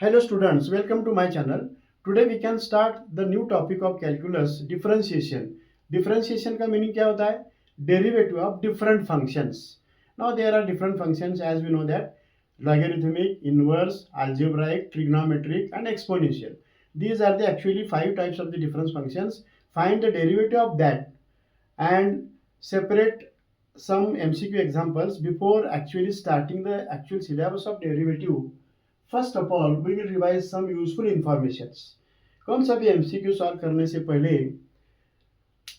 Hello students, welcome to my channel. Today we can start the new topic of calculus, differentiation. Differentiation का meaning क्या होता है? Derivative of different functions. Now there are different functions as we know that logarithmic, inverse, algebraic, trigonometric and exponential. These are the actually 5 types of the different functions. Find the derivative of that and separate some MCQ examples before actually starting the actual syllabus of derivative. First of all we will revise some useful informations. कौन सा भी MCQ solve करने से पहले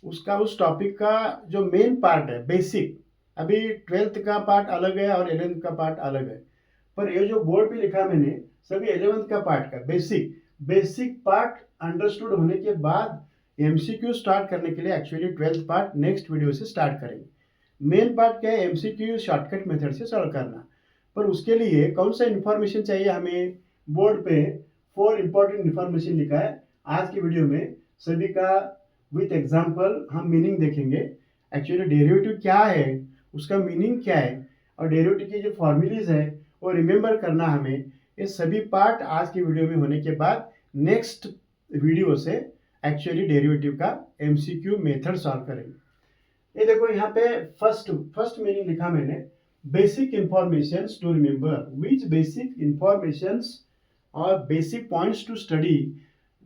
उसका उस topic का जो मेन पार्ट है बेसिक, अभी 12th का पार्ट अलग है और 11th का पार्ट अलग है, पर ये जो बोर्ड पे लिखा मैंने सभी 11th का पार्ट का बेसिक पार्ट अंडरस्टूड होने के बाद एमसीक्यू स्टार्ट करने के लिए actually 12th part next video से स्टार्ट करेंगे. मेन पार्ट क्या है? एमसीक्यू शॉर्टकट मेथड से सॉल्व करना. पर उसके लिए कौन सा इंफॉर्मेशन चाहिए हमें? बोर्ड पे 4 इंपॉर्टेंट इंफॉर्मेशन लिखा है. आज की वीडियो में सभी का विथ एग्जांपल हम मीनिंग देखेंगे. एक्चुअली डेरिवेटिव क्या है, उसका मीनिंग क्या है और डेरिवेटिव की जो फॉर्मूलीज है वो रिमेंबर करना हमें. ये सभी पार्ट आज की वीडियो में होने के बाद नेक्स्ट वीडियो से एक्चुअली डेरिवेटिव का एमसीक्यू मेथड सॉल्व करेंगे. ये देखो यहाँ पे फर्स्ट मीनिंग लिखा मैंने. Basic informations to remember. Which basic informations or basic points to study?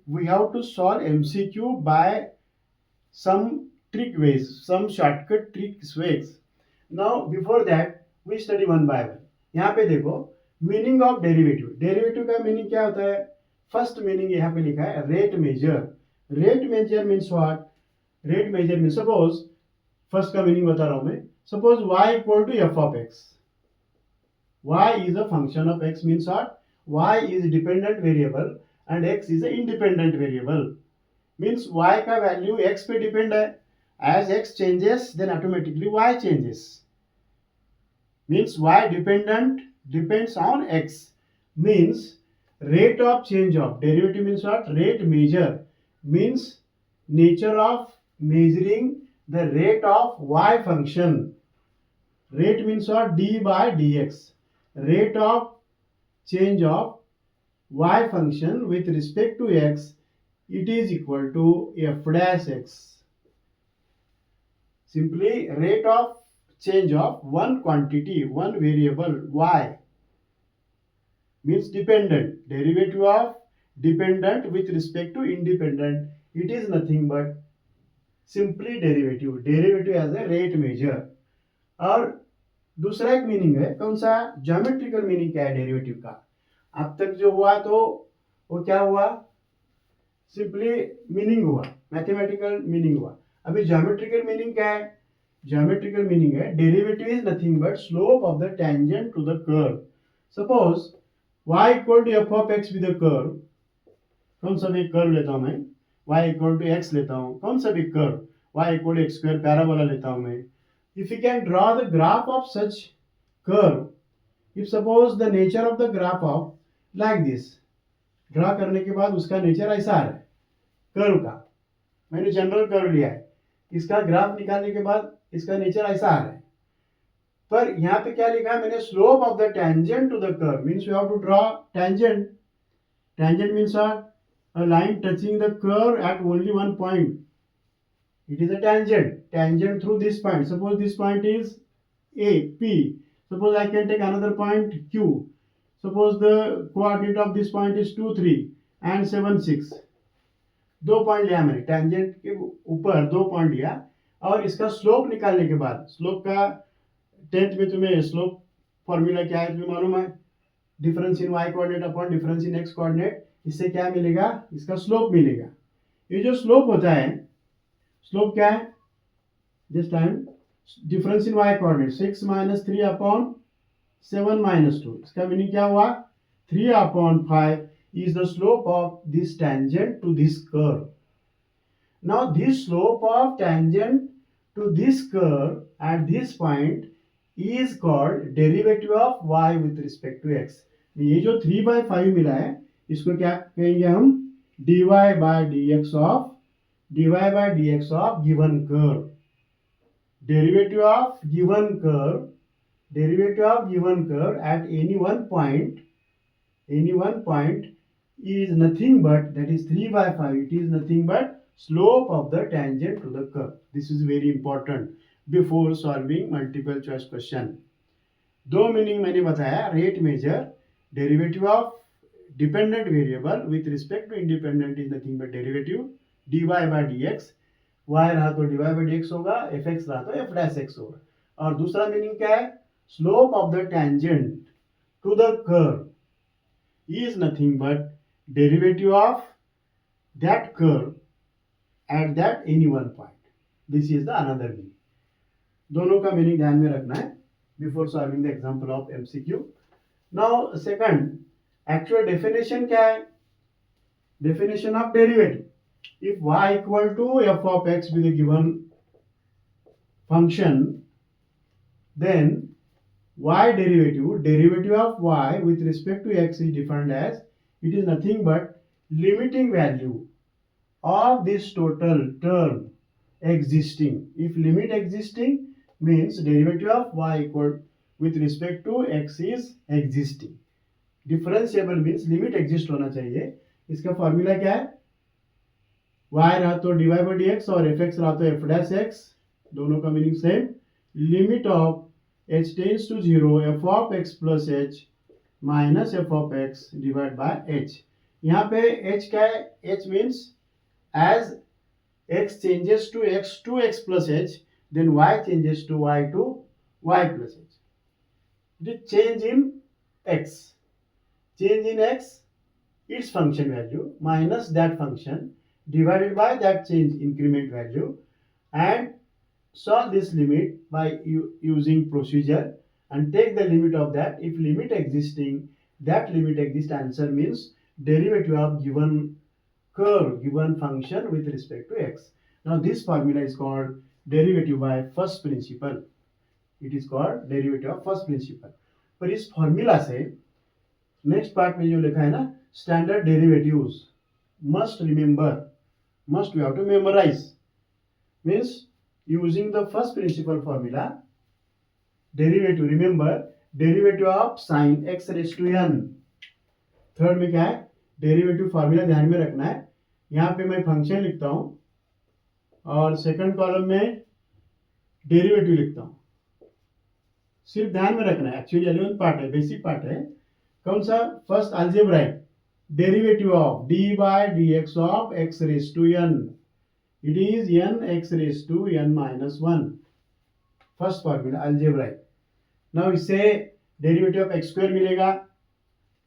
We have to solve MCQ by some trick ways, some shortcut tricks ways. Now before that we study one by one. यहाँ पे देखो meaning of derivative. Derivative का meaning क्या होता है? First meaning यहाँ पे लिखा है rate measure. Rate measure means what? Rate measure means suppose first का मीनिंग बता रहा हूं मैं. Suppose y equal to f of x. Y is a function of x means what? Y is a dependent variable and x is an independent variable. Means y का value x पे depend है. As x changes then automatically y changes. Means y depends on x. Means rate of change of derivative means what? Rate measure means nature of measuring the rate of y function. Rate means what? D by dx. Rate of change of y function with respect to x, it is equal to f dash x. Simply rate of change of one quantity, one variable y means dependent. Derivative of dependent with respect to independent, it is nothing but simply derivative. Derivative as a rate measure. और दूसरा एक meaning है कौन सा? Geometrical meaning क्या है derivative का? अब तक जो हुआ तो वो क्या हुआ? सिंपली मीनिंग हुआ, मैथमेटिकल मीनिंग हुआ. अभी ज्योमेट्रिकल मीनिंग क्या है? ज्योमेट्रिकल मीनिंग है derivative is nothing but slope of the tangent to the curve. Suppose y equal to f of x with a curve. कौन सा भी कर्व लेता हूं मैं, y इक्वल टू एक्स लेता हूं. कौन सा भी curve, y equal to x square parabola लेता हूं मैं. If you can draw the graph of such curve, if suppose the nature of the graph of like this, draw करने के बाद उसका नेचर ऐसा है कर्व का. मैंने जनरल कर्व लिया है, इसका ग्राफ निकालने के बाद इसका नेचर ऐसा है. पर यहाँ पे क्या लिखा है मैंने? Slope of the tangent to the curve means you have to draw tangent. Tangent means what? A line touching the curve at only one point. It is a tangent through this point. Suppose this point is A, P. Suppose I can take another point Q. Suppose the coordinate of this point is 2, 3 and 7, 6. 2 point लिया मैंने, tangent के ऊपर 2 point लिया और इसका slope निकालने के बाद, स्लोप का 10th में तुम्हें स्लोप फॉर्मूला क्या है तुम्हें मालूम है? Difference in y coordinate upon difference in x coordinate. इससे क्या मिलेगा? इसका स्लोप मिलेगा. ये जो स्लोप होता है, स्लोप क्या है? This time difference in y coordinate 6 minus 3 upon 7 minus 2. इसका मीनिंग क्या हुआ? 3 upon 5 is the slope of this tangent to this curve. Now this slope of tangent to this curve at this point is called derivative of y with respect to x. ये जो 3/5 मिला है इसको क्या कहेंगे हम? dy by dx of given curve. Derivative of given curve at any one point any one point is nothing but, that is 3 by 5, it is nothing but slope of the tangent to the curve. This is very important before solving multiple choice question. दो meaning मैंने बताया, rate measure, derivative of dependent variable with respect to independent is nothing but derivative dy by dx, y रहा तो dy by dx होगा, fx रहा तो f dash x होगा. और दूसरा मीनिंग क्या है, slope of the tangent to the curve is nothing but derivative of that curve at that any one point. This is the another meaning. दोनों का मीनिंग ध्यान में रखना है before solving the example of MCQ. Now second, actual definition क्या है, definition of derivative. If y equal to f of x with a given function, then y derivative of y with respect to x is defined as, it is nothing but limiting value of this total term existing. If limit existing means derivative of y equal with respect to x is existing. Differentiable means limit exist होना चाहिए. इसका formula क्या है, y रहा तो dy by dx और fx रहा तो f dash x, दोनों का meaning same. Limit of h tends to 0 f of x plus h minus f of x divided by h. यहाँ पे h क्या है, h means as x changes to x plus h, then y changes to y plus h. The change in x. Change in x, its function value minus that function divided by that change increment value, and solve this limit by using procedure and take the limit of that. If limit existing, that limit exists, answer means derivative of given curve, given function with respect to x. Now this formula is called derivative by first principle. It is called derivative of first principle. पर इस formula से next part में जो लिखा है ना, standard derivatives must remember, must we have to memorise. Means using the first principle formula, derivative, remember derivative of sine x raise to n. Third में क्या है, डेरिवेटिव फॉर्मूला ध्यान में रखना है. यहाँ पे मैं फंक्शन लिखता हूँ और सेकंड कॉलम में डेरिवेटिव लिखता हूँ. सिर्फ ध्यान में रखना है, एक्चुअली 11th पार्ट है, बेसिक पार्ट है. कौन सा, first algebraic, derivative of d by d x of x raise to n, it is n x raise to n minus 1. First formula algebraic. Now इससे डेरिवेटिव ऑफ एक्स स्क्वायर मिलेगा,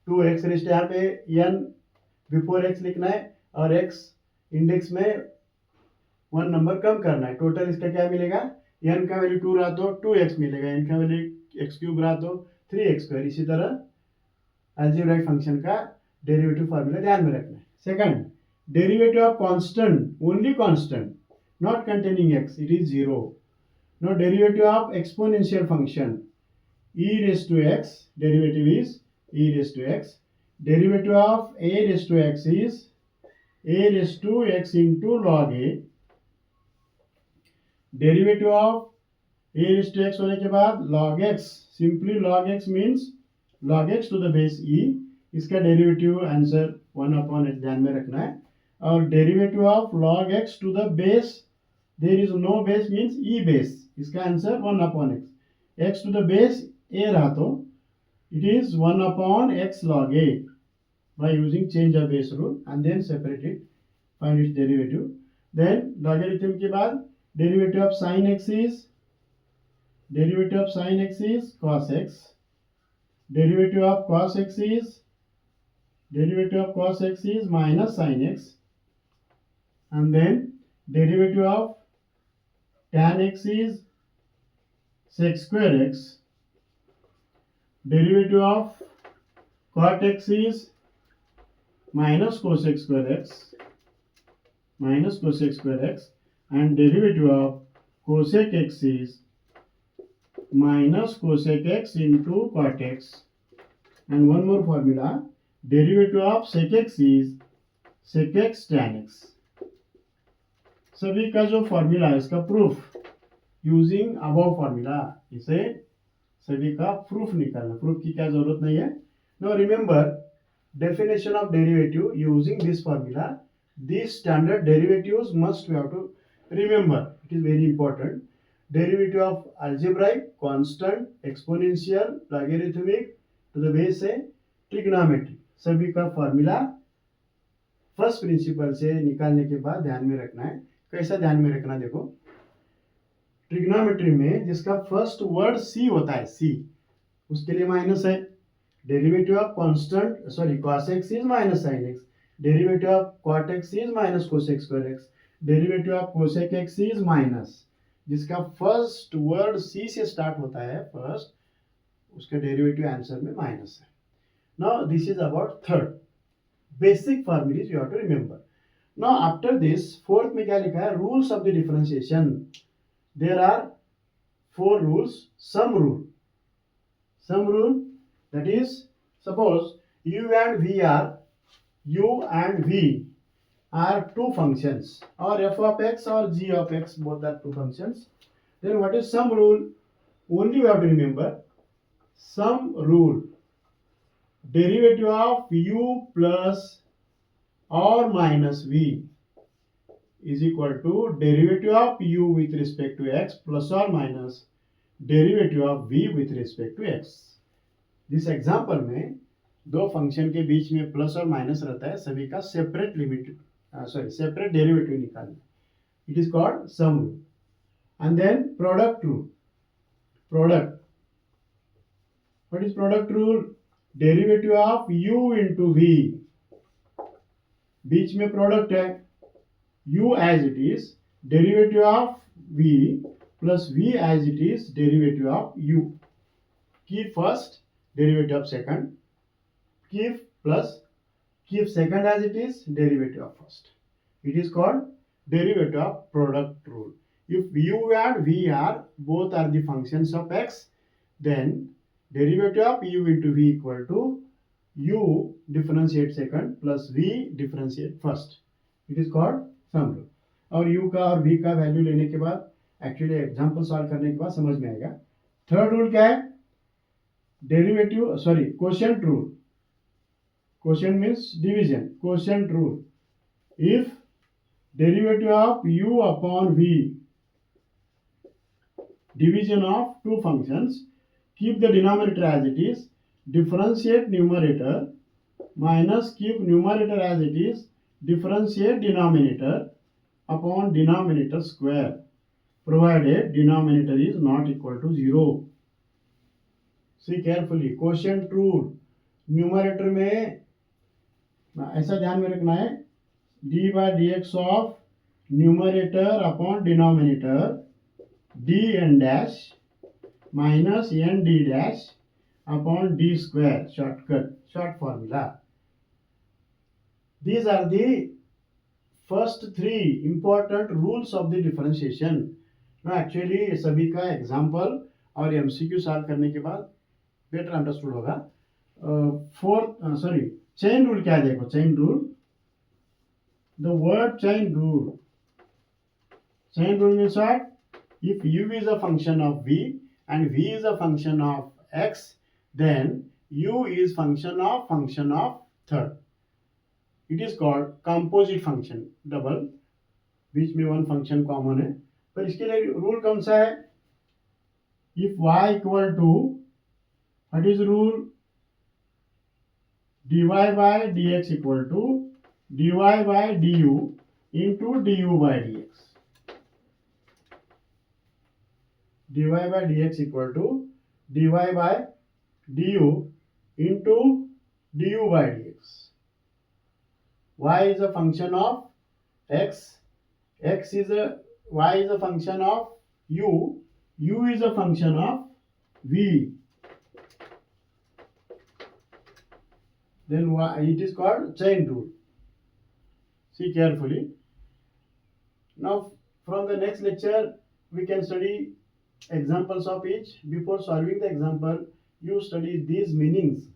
2x raise to, यहाँ पे an before x लिखना है और x index में 1 number कम करना है. टोटल इसका क्या मिलेगा, n का वैल्यू 2 रहा तो 2x मिलेगा, n का वैल्यू x क्यूब रहा तो 3x स्क्वायर. इसी तरह अलजेब्राइक फंक्शन का डेरिवेटिव फॉर्मूला ध्यान में रखना है. Second, derivative of constant, only constant not containing x, it is 0. No derivative of exponential function e raised to x, derivative is e raised to x. Derivative of a raised to x is a raised to x into log a. Derivative of a raised to x होने के बाद log x, simply log x means log x to the base e. इसका derivative answer 1 upon x ध्यान में रखना है. और derivative of log x to the base, there is no base means e base, इसका answer 1 upon x. x to the base a रहा तो it is 1 upon x log a by using change of base rule and then separate it, find its derivative. Then logarithm के बाद derivative of sin x is cos x, derivative of cos x is minus sin x, and then derivative of tan x is sec square x, derivative of cot x is minus cosec square x, and derivative of cosec x is minus cosec x into cot x. And one more formula, derivative of sec x is sec x tan x. सभी का जो formula है इसका proof using above formula, इसे सभी का proof निकालना. Proof की क्या जरूरत नहीं है. No remember definition of derivative using this formula. These standard derivatives must we have to remember. It is very important. Derivative of algebraic, constant, exponential, logarithmic to the base है trigonometry. सभी का formula first principle से निकालने के बाद ध्यान में रखना है. कैसा ध्यान में रखना, देखो ट्रिग्नोमेट्री में जिसका फर्स्ट वर्ड सी होता है, सी, उसके लिए माइनस है. Derivative of constant cos x is minus sin x. Derivative of cot x is minus cosec square x. Derivative of cosec x is minus, जिसका फर्स्ट वर्ड सी से start होता है first, उसका डेरिवेटिव आंसर में minus है. Now this is about third basic formulas you have to remember. Now after this fourth में क्या लिखा है, rules of the differentiation. There are 4 rules. Some rule, that is, suppose u and v are two functions, or f of x or g of x, both are two functions. Then what is some rule? Only you have to remember some rule. Derivative of u plus or minus v is equal to derivative of u with respect to x plus or minus derivative of v with respect to x. This example में दो function के बीच में plus और minus रहता है, सभी का separate separate derivative निकालना. It is called sum rule. And then product rule. Product, what is product rule? Derivative of u into v, बीच में प्रोडक्ट है, u as it is derivative of v plus v as it is derivative of u. Keep first, derivative of second, keep second as it is, derivative of first. It is called derivative of product rule. If u and v are both are the functions of x, then derivative of u into v equal to u differentiate second plus v differentiate first. It is called sum rule. और u का और v का value लेने के बाद actually example solve करने के बाद समझ में आएगा. थर्ड रूल क्या है? quotient rule. Quotient means division. Quotient rule. If derivative of u upon v, division of two functions, keep the denominator as it is, differentiate numerator, minus keep numerator as it is, differentiate denominator upon denominator square, provided denominator is not equal to 0. See carefully, quotient rule. Numerator में ऐसा ध्यान में रखना है, d by d x of numerator upon denominator d n dash minus n d dash upon d square. Shortcut, short formula. These are the first 3 important rules of the differentiation. Now actually सभी का example और MCQ solve करने के बाद better understood होगा. Chain rule क्या है, देखो chain rule. The word chain rule. Chain rule means what? If u is a function of v and v is a function of x, then u is function of third. It is called composite function. Double, बीच में one function common है, पर इसके लिए rule कौन सा है? If y equal to, what is rule? dy by dx equal to dy by du into du by dx. dy by dx equal to dy by du into du by dx. Y is a function of x, y is a function of u is a function of v. Then it is called chain rule. See carefully. Now from the next lecture we can study examples of each. Before solving the example, you study these meanings.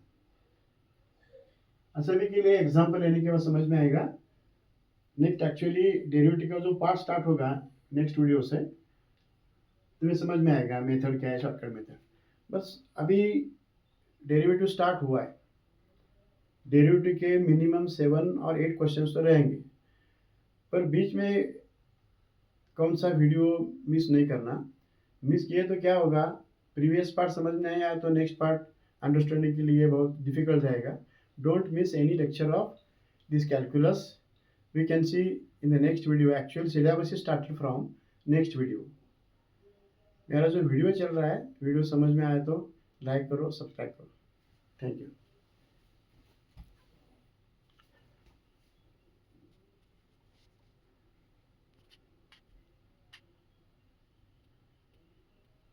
सभी के लिए example लेने के बाद समझ में आएगा. Next actually derivative का जो पार्ट स्टार्ट होगा नेक्स्ट वीडियो से, तुम्हें समझ में आएगा मेथड क्या है, शॉर्टकट मेथड. बस अभी डेरिवेटिव स्टार्ट हुआ है, डेरिवेटिव के मिनिमम 7 और 8 क्वेश्चंस तो रहेंगे, पर बीच में कौन सा वीडियो मिस नहीं करना। मिस किए तो क्या होगा, प्रीवियस पार्ट समझ में नहीं आया तो नेक्स्ट पार्ट अंडरस्टैंडिंग के लिए बहुत डिफिकल्ट जाएगा। Don't miss any lecture of this calculus. We can see in the next video. Actual syllabus is started from next video. मेरा जो वीडियो चल रहा है, वीडियो समझ में आए तो लाइक करो, सब्सक्राइब करो। Thank you.